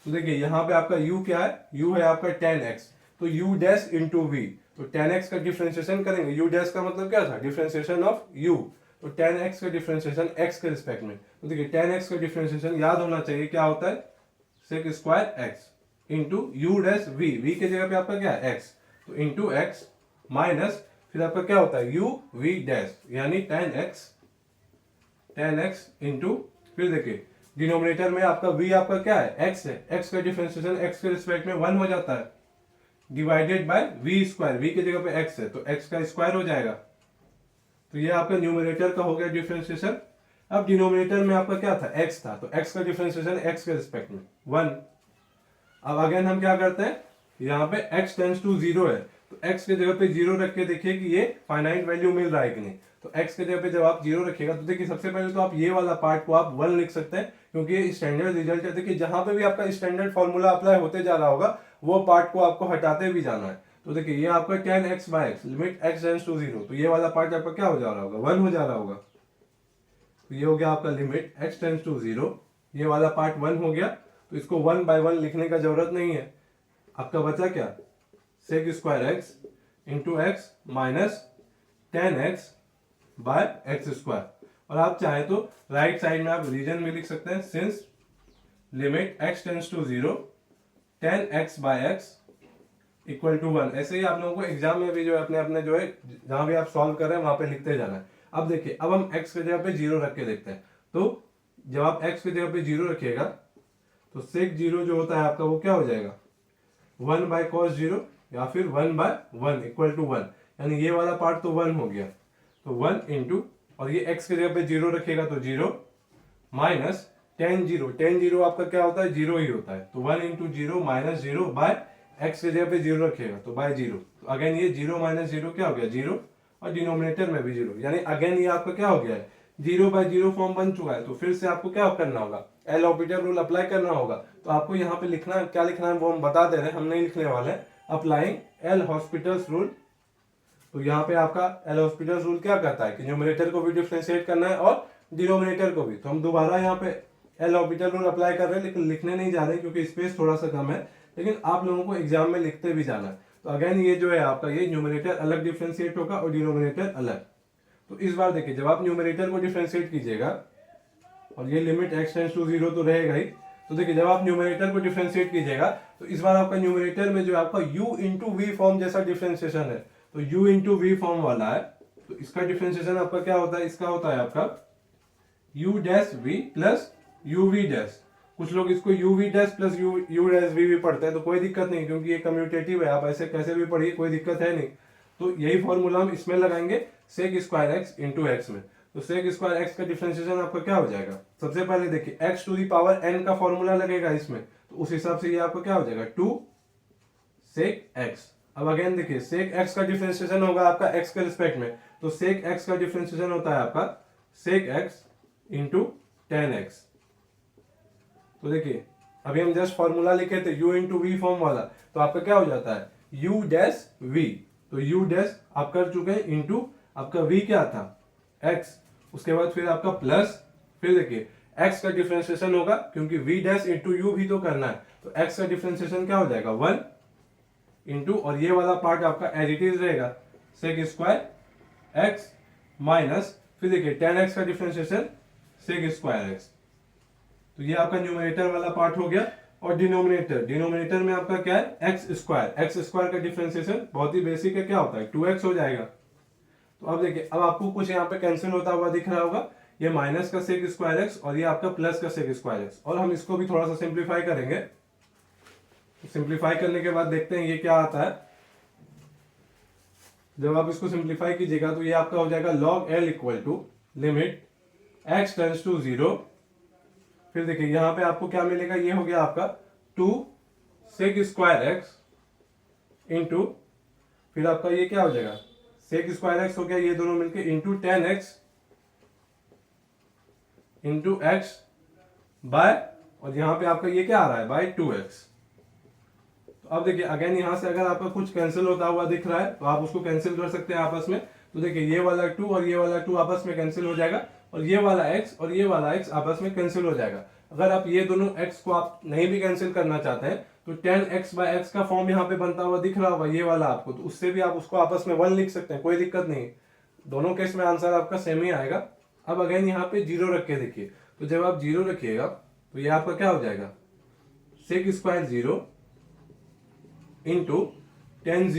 तो देखिए यहाँ पे आपका u क्या है, u है आपका tan x, तो u डैश इंटू v, तो tan x का डिफरेंशिएशन करेंगे, u डैश का मतलब क्या था डिफरेंशिएशन ऑफ u, तो tan x का डिफरेंशिएशन x के रिस्पेक्ट में। तो देखिए tan x का डिफरेंशिएशन याद होना चाहिए क्या होता है sec square x into u dash v, v के जगह पे आपका क्या है x, तो इंटू x माइनस फिर आपका क्या होता है u v डैश, यानी tan x इंटू, फिर देखिए डिनोमिनेटर में आपका v आपका क्या है x है, x का डिफरेंशिएशन x के रिस्पेक्ट में 1 हो जाता है, divided by v square, v की जगह पे x है तो x का स्क्वायर हो जाएगा। तो ये आपका न्यूमरेटर का हो गया डिफरेंशिएशन। अब डिनोमिनेटर में आपका क्या था x था, तो x का डिफरेंशिएशन x के रिस्पेक्ट में 1। अब अगेन हम क्या करते हैं, यहाँ पे x टेंड्स टू 0 है, तो x के जगह पे 0 रख के देखिए कि ये फाइनाइट वैल्यू मिल रहा है कि नहीं। तो x के जगह पे जब आप 0 रखिएगा तो देखिए सबसे पहले तो आप ये वाला पार्ट को आप 1 लिख सकते हैं, क्योंकि ये स्टैंडर्ड रिजल्ट है। देखिए जहां पे भी आपका स्टैंडर्ड फॉर्मूला अप्लाई होते जा रहा होगा वो पार्ट को आपको हटाते भी जाना है। तो देखिए ये आपका tan x by x limit x tends to 0, तो ये वाला पार्ट आपका क्या हो जा रहा होगा 1 हो जा रहा होगा। तो ये हो गया आपका लिमिट x टेंड्स टू 0, ये वाला पार्ट 1 हो गया, तो इसको 1 बाय 1 लिखने का जरूरत नहीं है। आपका बचा क्या sec square x into x minus tan x by x square, और आप चाहे तो राइट साइड में आप रीजन में लिख सकते हैं, since limit x tends to 0 tan x by x equal to 1। ऐसे ही आप लोगों को एग्जाम में भी जो है अपने अपने जो है जहां भी आप सॉल्व कर रहे हैं वहां पे लिखते जाना है। अब देखिए अब हम x की जगह पे 0 रख के देखते हैं। तो जब आप x की जगह पे 0 रखिएगा तो sec 0 जो होता है आपका वो क्या हो जाएगा 1 बाय cos 0 या फिर 1 बाय 1 इक्वल टू 1, यानी ये वाला पार्ट तो 1 हो गया, तो 1 इंटू, और ये x की जगह पे 0 रखिएगा तो 0 माइनस tan 0 आपका क्या होता है 0 ही होता है, तो 1 इंटू 0 माइनस 0 बाय x की जगह पे 0 रखिएगा तो बाय 0। तो अगेन ये 0 माइनस 0 क्या हो गया 0, और डिनोमिनेटर में भी 0, यानी अगेन ये आपका क्या हो गया है 0 बाय 0 फॉर्म बन चुका है। तो फिर से आपको क्या करना होगा एल ऑर्बिटल रूल अप्लाई करना होगा। तो आपको यहाँ पे लिखना है, क्या लिखना है वो हम बता दे रहे हैं, हम नहीं लिखने वाले हैं। अप्लाइंग एल हॉस्पिटल्स रूल, तो यहाँ पे आपका एल हॉस्पिटल्स रूल क्या कहता है कि न्यूमरेटर को भी डिफरेंशिएट करना है और डिनोमिनेटर को भी। तो हम दोबारा यहाँ पे एल ऑर्बिटल रूल अप्लाई कर रहे हैं, लेकिन लिखने नहीं जा रहे क्योंकि स्पेस थोड़ा सा कम है, लेकिन आप लोगों को एग्जाम में लिखते भी जाना है। तो अगेन ये जो है आपका ये न्यूमरेटर अलग डिफरेंशिएट होगा और डिनोमिनेटर अलग। तो इस बार देखिए जब आप न्यूमरेटर को डिफरेंशिएट कीजिएगा, और ये लिमिट x टेंड्स टू 0 तो रहेगा ही, तो देखिए जब आप न्यूमरेटर को डिफरेंशिएट कीजिएगा तो इस बार आपका न्यूमरेटर में जो आपका u इंटू वी फॉर्म जैसा डिफरेंशिएशन है, तो u इंटू वी फॉर्म वाला है, तो इसका डिफरेंशिएशन आपका क्या होता है, इसका होता है आपका u dash v plus u v dash. कुछ लोग इसको u v dash plus u dash v भी पढ़ते हैं, तो कोई दिक्कत नहीं क्योंकि ये कम्यूटेटिव है, आप ऐसे कैसे भी पढ़िए कोई दिक्कत है नहीं। तो यही फॉर्मूला हम इसमें लगाएंगे sec square x into x में। तो sec स्क्वायर x का डिफरेंशिएशन आपका क्या हो जाएगा, सबसे पहले देखिए x to the power n का फॉर्मूला लगेगा इसमें, तो उस हिसाब से ये आपका क्या हो जाएगा 2 sec x। अब अगेन देखिए sec x का डिफरेंशिएशन होगा आपका x के रिस्पेक्ट में, तो sec x का डिफरेंशिएशन होता है आपका sec x into tan x। तो देखिए अभी हम जस्ट फॉर्मूला लिखे थे u इंटू वी फॉर्म वाला, तो आपका क्या हो जाता है u डैश v, तो u डैश आप कर चुके हैं इंटू आपका v क्या था x, उसके बाद फिर आपका प्लस, फिर देखिए x का डिफरेंशिएशन होगा क्योंकि v डैश इंटू u भी तो करना है, तो x का डिफरेंशिएशन क्या हो जाएगा 1 इंटू, और ये वाला पार्ट आपका एज इट इज रहेगा सेक स्क्वायर एक्स माइनस, फिर देखिए 10x का डिफरेंशिएशन सेक स्क्वायर एक्स। तो ये आपका न्यूमरेटर वाला पार्ट हो गया। और डिनोमिनेटर में आपका क्या है, एक्स स्क्वायर का डिफरेंशिएशन बहुत ही बेसिक है, क्या होता है 2x हो जाएगा। तो अब देखिए, अब आपको कुछ यहाँ पे कैंसिल होता हुआ दिख रहा होगा, ये माइनस का सेक स्क्वायर एक्स और ये आपका प्लस का सेक स्क्वायर एक्स, और हम इसको भी थोड़ा सा सिंप्लीफाई करेंगे। सिंप्लीफाई करने के बाद देखते हैं ये क्या आता है। जब आप इसको सिंप्लीफाई कीजिएगा तो ये आपका हो जाएगा log L equal to limit x tends to 0। फिर देखिए यहां पे आपको क्या मिलेगा, ये हो गया आपका 2 सेक स्क्वायर एक्स इंटू, फिर आपका ये क्या हो जाएगा सेक स्क्वायर एक्स हो गया, ये दोनों मिलके into 10x into x bye, और यहां पे आपका ये क्या आ रहा है बाय 2x। तो अब देखिए अगेन यहां से अगर आपका कुछ कैंसिल होता हुआ दिख रहा है तो आप उसको कैंसिल कर सकते हैं आपस में। तो देखिए ये वाला 2 और ये वाला 2 आपस में कैंसिल हो जाएगा, और ये वाला x और ये वाला x आपस में कैंसिल हो जाएगा। अगर आप ये दोनों x को आप नहीं भी कैंसिल करना चाहते हैं तो 10x बाय x का फॉर्म यहाँ पे बनता हुआ दिख रहा होगा ये वाला आपको, तो उससे भी आप उसको आपस में 1 लिख सकते हैं, कोई दिक्कत नहीं। दोनों केस में आंसर आपका सेम ही आएगा। अब अगेन यहाँ पे 0 रख के देखिए, तो जब आप 0 रखिएगा तो ये आपका क्या हो जाएगा सेक स्क्वायर 0 इंटू 10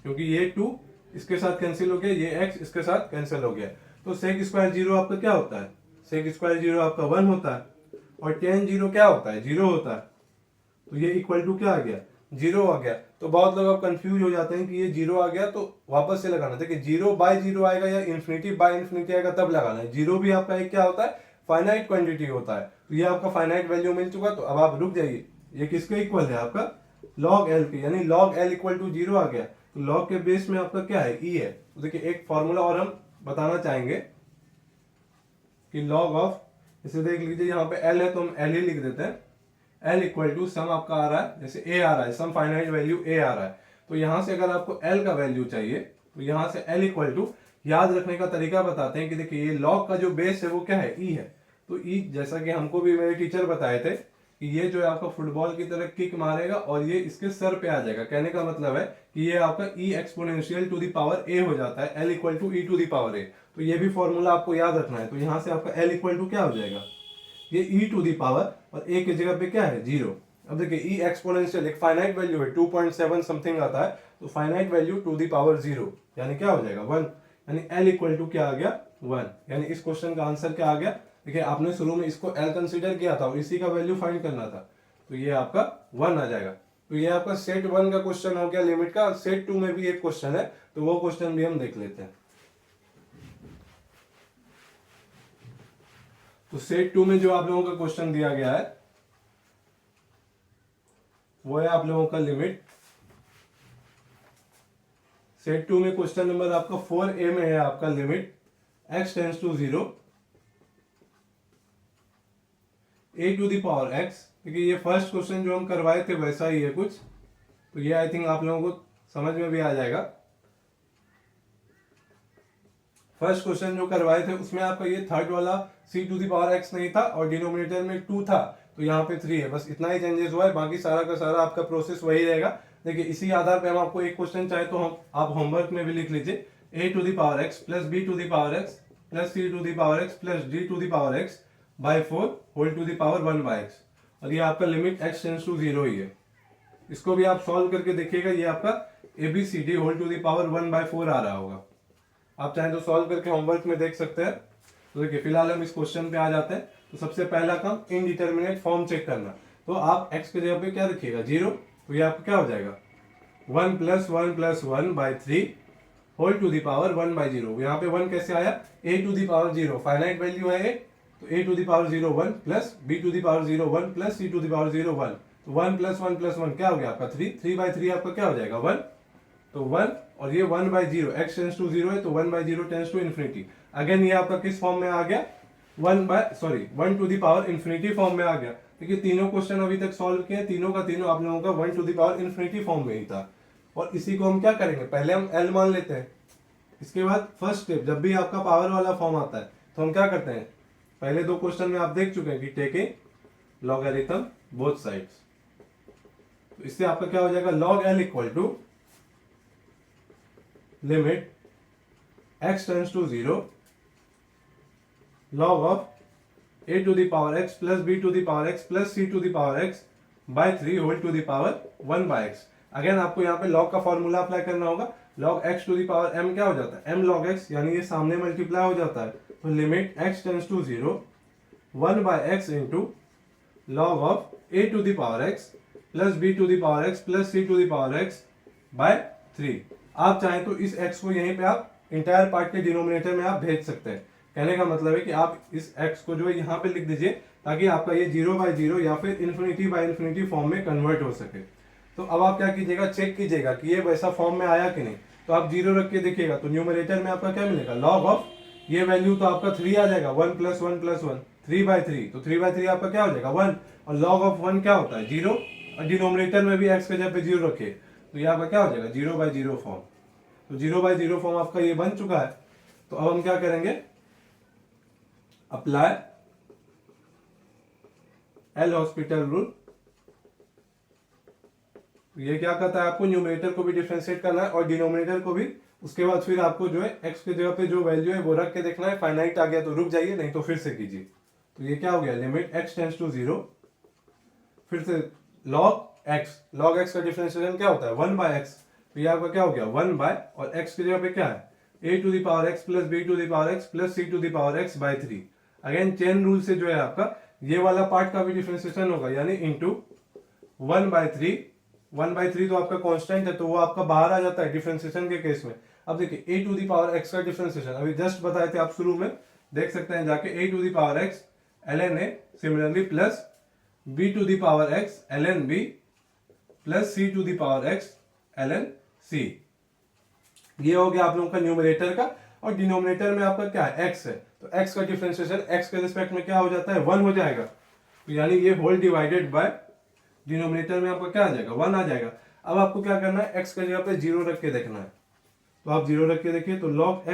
क्योंकि ये 2 इसके साथ कैंसिल हो गया, ये x इसके साथ कैंसिल हो गया, तो सेक स्क्वायर 0 आपका क्या होता है, सेक स्क्वायर 0 आपका 1 होता है, और 10 क्या होता है 0 होता है। तो ये इक्वल टू क्या आ गया 0 आ गया। तो बहुत लोग अब कंफ्यूज हो जाते हैं कि ये 0 आ गया तो वापस से लगाना, देखिए 0 बाय 0 आएगा या इन्फिनिटी बाय इन्फिनिटी आएगा तब लगाना है। 0 भी आपका एक क्या होता है फाइनाइट क्वांटिटी होता है, तो ये आपका फाइनाइट वैल्यू मिल चुका। तो अब आप रुक जाइए, ये किसके इक्वल है आपका log L के, यानी log L इक्वल टू 0 आ गया। तो log के बेस में आपका क्या है e है। तो देखिए एक फॉर्मूला और हम बताना चाहेंगे कि log ऑफ, इसे देख लीजिए यहाँ पे L है तो हम L ही लिख देते हैं। L इक्वल टू सम आपका आ रहा है, जैसे A आ रहा है, सम फाइनाइट वैल्यू A आ रहा है, तो यहां से अगर आपको L का वैल्यू चाहिए तो यहां से L इक्वल टू, याद रखने का तरीका बताते हैं कि देखिए ये log का जो बेस है वो क्या है e है। तो e जैसा कि हमको भी मेरे टीचर बताए थे कि ये जो है आपका फुटबॉल की तरह किक मारेगा और ये इसके सर पे आ जाएगा। कहने का मतलब है कि ये आपका e exponential to the power a हो जाता है, L equal to e to the power a। तो ये भी फॉर्मूला आपको याद रखना है। तो यहां से आपका L इक्वल टू क्या हो जाएगा, ये e टू द पावर और a की जगह पे क्या है 0। अब देखिए e एक्सपोनेंशियल एक फाइनाइट वैल्यू है, 2.7 समथिंग आता है, तो finite value to the power 0 यानी क्या हो जाएगा 1, यानी L इक्वल टू क्या आ गया 1। यानी इस क्वेश्चन का आंसर क्या आ गया, देखिए आपने शुरू में इसको L कंसीडर किया था और इसी का वैल्यू फाइंड करना था, तो ये आपका 1 आ जाएगा। तो ये आपका सेट 1 का क्वेश्चन हो गया लिमिट का। सेट 2 में भी एक क्वेश्चन है, तो वो क्वेश्चन भी हम देख लेते हैं। तो सेट 2 में जो आप लोगों का क्वेश्चन दिया गया है वो है आप लोगों का लिमिट। सेट 2 में क्वेश्चन नंबर आपका 4a में है आपका limit x tends to 0 a to the power x। देखिए ये फर्स्ट क्वेश्चन जो हम करवाए थे वैसा ही है कुछ, तो ये आई थिंक आप लोगों को समझ में भी आ जाएगा। फर्स्ट क्वेश्चन जो करवाए थे उसमें आपका ये थर्ड वाला c to the power x नहीं था और डिनोमिनेटर में 2 था, तो यहाँ पे 3 है, बस इतना ही चेंजेस हुआ है, बाकी सारा का सारा आपका प्रोसेस वही रहेगा। देखिए इसी आधार पे हम आपको एक क्वेश्चन चाहे तो हम आप होमवर्क में भी लिख लीजिए, a to the power x plus b to the power x plus c to the power x plus d to the power x by 4 whole to the power 1 by x, और ये आपका limit x tends to 0 ही है। इसको भी आप solve करके देखिएगा, ये आपका ABCD whole to the power 1 by 4 आ रहा होगा। आप चाहें तो सॉल्व करके होमवर्क में देख सकते हैं। तो देखिए फिलहाल हम इस क्वेश्चन पे आ जाते हैं। तो सबसे पहला काम इनडिटरमिनेट फॉर्म चेक करना। तो आप x की जगह पे क्या रखिएगा 0, तो ये आपका क्या हो जाएगा 1 plus 1 plus 1 by 3 whole to the power 1 by 0। यहाँ पे 1 कैसे आया, a to the power 0 finite value है a, तो a to the power 0 1 plus b to the power 0 1 plus c to the power 0 1, तो 1 प्लस 1 प्लस 1 क्या हो गया आपका 3, 3 बाय 3 आपका क्या हो जाएगा 1, तो 1 और ये 1 बाय 0 x टेंड्स टू 0 है, तो 1 by 0 tends to infinity. Again ये आपका किस फॉर्म में आ गया 1 to the power infinity form में आ गया। देखिए तीनों क्वेश्चन अभी तक सॉल्व किए, तीनों का तीनों आप लोगों का 1 to the power infinity form में ही था। और इसी को हम क्या करेंगे, पहले हम L मान लेते हैं, इसके बाद फर्स्ट स्टेप जब भी आपका पावर वाला फॉर्म आता है तो हम क्या करते हैं, पहले दो क्वेश्चन में आप देख चुके हैं कि टेकिंग लॉगरिथम बोथ साइड्स। तो इससे आपका क्या हो जाएगा log L equal to limit x tends to 0 log of a to the power x plus b to the power x plus c to the power x by 3 whole to the power 1 by x। Again आपको यहाँ पे log का formula apply करना होगा। log x to the power m क्या हो जाता है, m log x, यानी ये सामने मल्टीप्लाई हो जाता है, तो limit x tends to 0 1 by x into log of a to the power x plus b to the power x plus c to the power x by 3। आप चाहें तो इस x को यहीं पे आप इंटायर पार्ट के डिनोमिनेटर में आप भेज सकते हैं। कहने का मतलब है कि आप इस x को जो है यहाँ पे लिख दीजिए ताकि आपका ये 0/0 या फिर इन्फिनिटी फॉर्म में कन्वर्ट हो सके। तो अब आप क्या कीजिएगा, चेक कीजिएगा कि ये वैसा फॉर्म में आया कि नहीं। तो आप 0 रख के देखिएगा तो न्यूमरेटर में आपका क्या मिलेगा, लॉग ऑफ ये वैल्यू तो आपका 3 आ जाएगा, 1 + 1 + 1 3/3, तो 3/3 आपका क्या हो जाएगा 1, और लॉग ऑफ 1 क्या होता है 0, और डिनोमिनेटर में भी x के जगह पे 0 रखिए तो ये आपका क्या हो जाएगा 0/0 फॉर्म। तो 0/0 फॉर्म आपका ये बन चुका है। तो अब हम क्या करेंगे, अप्लाई एल हॉस्पिटल रूल। ये क्या कहता है, आपको न्यूमरेटर को भी डिफरेंशिएट करना है और डिनोमिनेटर को भी। उसके बाद फिर आपको जो है x के जगह पे जो वैल्यू है वो रख के देखना है। फाइनाइट आ गया तो रुक जाइए, नहीं तो फिर से कीजिए। तो ये क्या हो गया, लिमिट x टेंड्स टू 0, फिर से log x का डिफरेंशिएशन क्या होता है 1/x, तो ये आपका क्या हो गया 1 और x की जगह पे क्या है a to the power x plus b to the power x plus c to the power x by 3। Again chain rule से जो है आपका ये वाला पार्ट का भी डिफरेंशिएशन होगा, यानी इंटू 1/3। 1/3 तो आपका कांस्टेंट है तो वो आपका बाहर आ जाता है डिफरेंशिएशन के केस में। अब देखिए a to the power x का डिफरेंशिएशन अभी जस्ट बताए थे आप शुरू में, देख सकते हैं जाके a to the power x ln a similarly plus b to the power x ln b plus c to the power x ln c। ये हो गया आप लोगों का न्यूमरेटर का, और डिनोमिनेटर में आपका क्या है x है, तो x का डिफरेंशिएशन x के रिस्पेक्ट में क्या हो जाता है 1 हो जाएगा। तो यानी ये होल डिवाइडेड बाय डिनोमिनेटर में आपका क्या आ जाएगा 1 आ जाएगा। अब आपको क्या करना है, x के जगह पे 0 रख के देखना है। तो आप 0 रख के देखिए तो log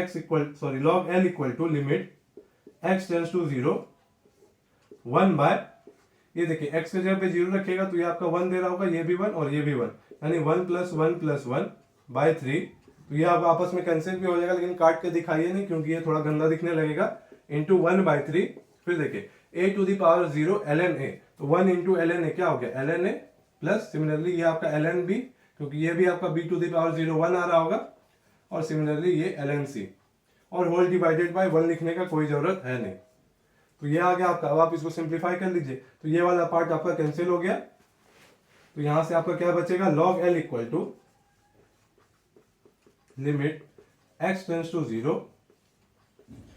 l equal to limit x tends to 0 1 by, ये देखिए x के जगह पे 0 रखिएगा तो ये आपका 1 दे रहा होगा, ये भी 1 और ये भी 1, यानी 1 + 1 + 1 by 3। तो ये आप आपस में कैंसिल भी हो जाएगा, लेकिन काट के दिखाइए नहीं क्योंकि ये थोड़ा गंदा दिखने लगेगा। इंटू 1/3, फिर देखिए a to the power 0 ln a, तो 1 इंटू ln a क्या हो गया ln a प्लस सिमिलरली ये आपका ln b, क्योंकि ये भी आपका b to the power 0 1 आ रहा होगा, और सिमिलरली ये ln c, और होल डिवाइडेड बाय 1 लिखने का कोई जरूरत है नहीं। तो ये आ गया आपका। अब आप इसको सिंप्लीफाई कर लीजिए तो ये वाला पार्ट आपका कैंसिल हो गया। तो यहां से आपका क्या बचेगा, log l equal to limit x tends to 0,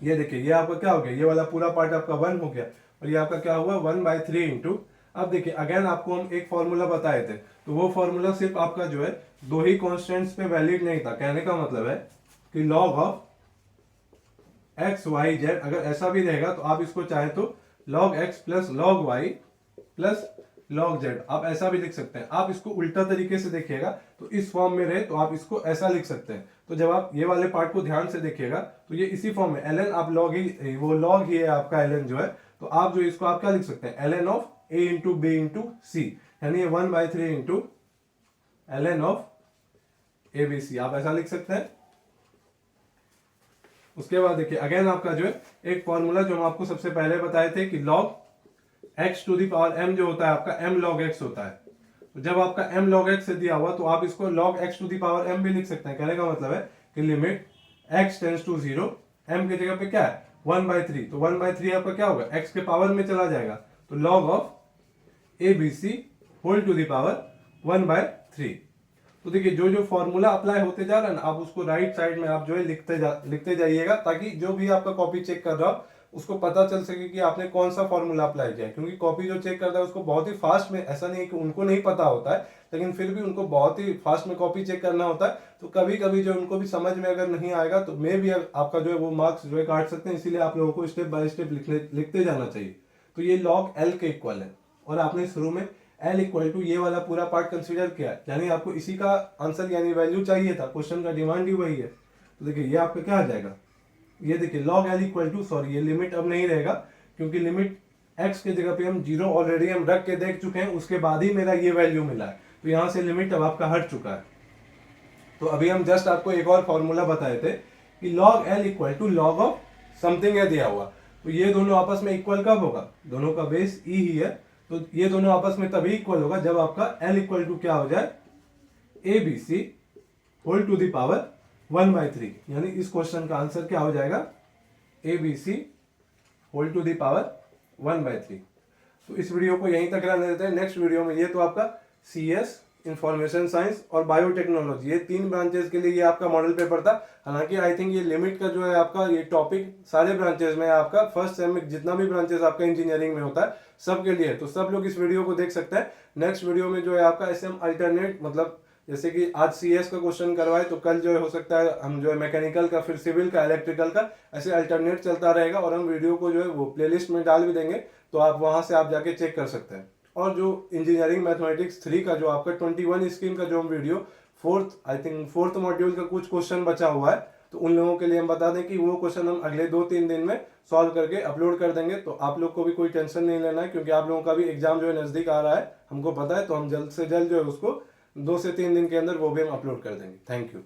ये देखिए ये आपका क्या हो गया, ये वाला पूरा पार्ट आपका 1 हो गया, और ये आपका क्या हुआ 1/3 इंटू। अब देखिए अगेन आपको हम एक फॉर्मूला बताए थे, तो वो फॉर्मूला सिर्फ आपका जो है दो ही कॉन्स्टेंट्स पे वैलिड नहीं था। कहने का मतलब है कि log of x y z अगर ऐसा भी रहेगा तो आप इसको चाहे तो log x plus log y plus log z आप ऐसा भी लिख सकते हैं। आप इसको उल्टा तरीके से देखिएगा तो इस फॉर्म में रहे तो आप इसको ऐसा लिख सकते हैं। तो जब आप ये वाले पार्ट को ध्यान से देखिएगा तो ये इसी फॉर्म में ln आप log ही, वो log ही है आपका ln जो है, तो आप जो इसको आप क्या लिख सकते हैं ln of a into b into c, यानी ये 1/3 into ln of a b c आप ऐसा लिख सकते हैं। उसके बाद देखिए अगेन आपका जो है एक फॉर्मूला जो हम आपको सबसे पहले बताए थे कि log x to the power m जो होता है आपका m log x होता है। तो जब आपका m log x से दिया हुआ तो आप इसको log x to the power m भी लिख सकते हैं। कहने का मतलब है कि limit x tends to 0 m के जगह पे क्या है 1/3, तो 1/3 आपका क्या होगा x के पावर में चला जाएगा, तो log of abc whole to the power 1/3। तो देखिए जो जो फॉर्मूला अप्लाई होते जा रहा है ना, आप उसको राइट साइड में आप जो है लिखते जाइएगा, ताकि जो भी आपका कॉपी चेक कर रहा हो उसको पता चल सके कि आपने कौन सा फॉर्मूला अप्लाई किया है। क्योंकि कॉपी जो चेक करता है उसको बहुत ही फास्ट में, ऐसा नहीं है कि उनको नहीं पता होता है, लेकिन फिर भी उनको बहुत ही फास्ट में कॉपी चेक करना होता है। तो कभी कभी जो उनको भी समझ में अगर नहीं आएगा तो मे भी आपका जो है वो मार्क्स जो है काट सकते हैं। इसीलिए आप लोगों को स्टेप बाय स्टेप लिखते जाना चाहिए। तो ये log l के इक्वल है, और आपने शुरू में l इक्वल टू ये वाला पूरा पार्ट कंसीडर किया है, यानी आपको इसी का आंसर यानी वैल्यू चाहिए था, क्वेश्चन का डिमांड ही वही है। तो देखिए ये आपका क्या आ जाएगा, ये देखिए log l equal to, sorry ये लिमिट अब नहीं रहेगा क्योंकि लिमिट x के जगह पे हम 0 ऑलरेडी हम रख के देख चुके हैं, उसके बाद ही मेरा ये वैल्यू मिला है। तो यहाँ से लिमिट अब आपका हट चुका है। तो अभी हम जस्ट आपको एक और फॉर्मूला बताए थे कि log L equal to log of something है दिया हुआ, तो ये दोनों आपस में इक्वल कब होगा, दोनों का बेस ई ही है, तो ये दोनों आपस में तभी इक्वल होगा जब आपका L इक्वल टू क्या हो जाए, A B C whole to the power 1/3। यानी इस क्वेश्चन का आंसर क्या हो जाएगा, A B C whole to the power 1/3। तो इस वीडियो को यहीं तक रहने देते हैं। नेक्स्ट वीडियो में ये तो आपका CS, इंफॉर्मेशन साइंस और बायोटेक्नोलॉजी, ये 3 ब्रांचेस के लिए ये आपका मॉडल पेपर था। हालांकि आई थिंक ये लिमिट का जो है आपका ये टॉपिक सारे ब्रांचेस में आपका फर्स्ट सेम में जितना भी ब्रांचेस आपका इंजीनियरिंग में होता है सबके लिए है, तो सब लोग इस वीडियो को देख सकते हैं। नेक्स्ट वीडियो में जो है आपका SM अल्टरनेट, मतलब जैसे कि आज CS का क्वेश्चन करवाए तो कल जो है हो सकता है हम जो है मैकेनिकल का, फिर सिविल का, इलेक्ट्रिकल का, ऐसे अल्टरनेट चलता रहेगा। और हम वीडियो को जो है वो प्लेलिस्ट में डाल भी देंगे, तो आप वहां से आप जाके चेक कर सकते हैं। और जो इंजीनियरिंग मैथमेटिक्स 3 का जो आपका 21 स्कीम का जो हम वीडियो फोर्थ मॉड्यूल का कुछ क्वेश्चन बचा हुआ है, तो उन लोगों के लिए हम बता दें कि वो क्वेश्चन हम अगले 2-3 दिन में सॉल्व करके अपलोड कर देंगे। तो आप लोग को भी कोई टेंशन नहीं लेना है, क्योंकि आप लोगों का भी एग्जाम जो है नजदीक आ रहा है, हमको पता है। तो हम जल्द से जल्द जो है उसको 2 से 3 दिन के अंदर वो भी हम अपलोड कर देंगे। Thank you.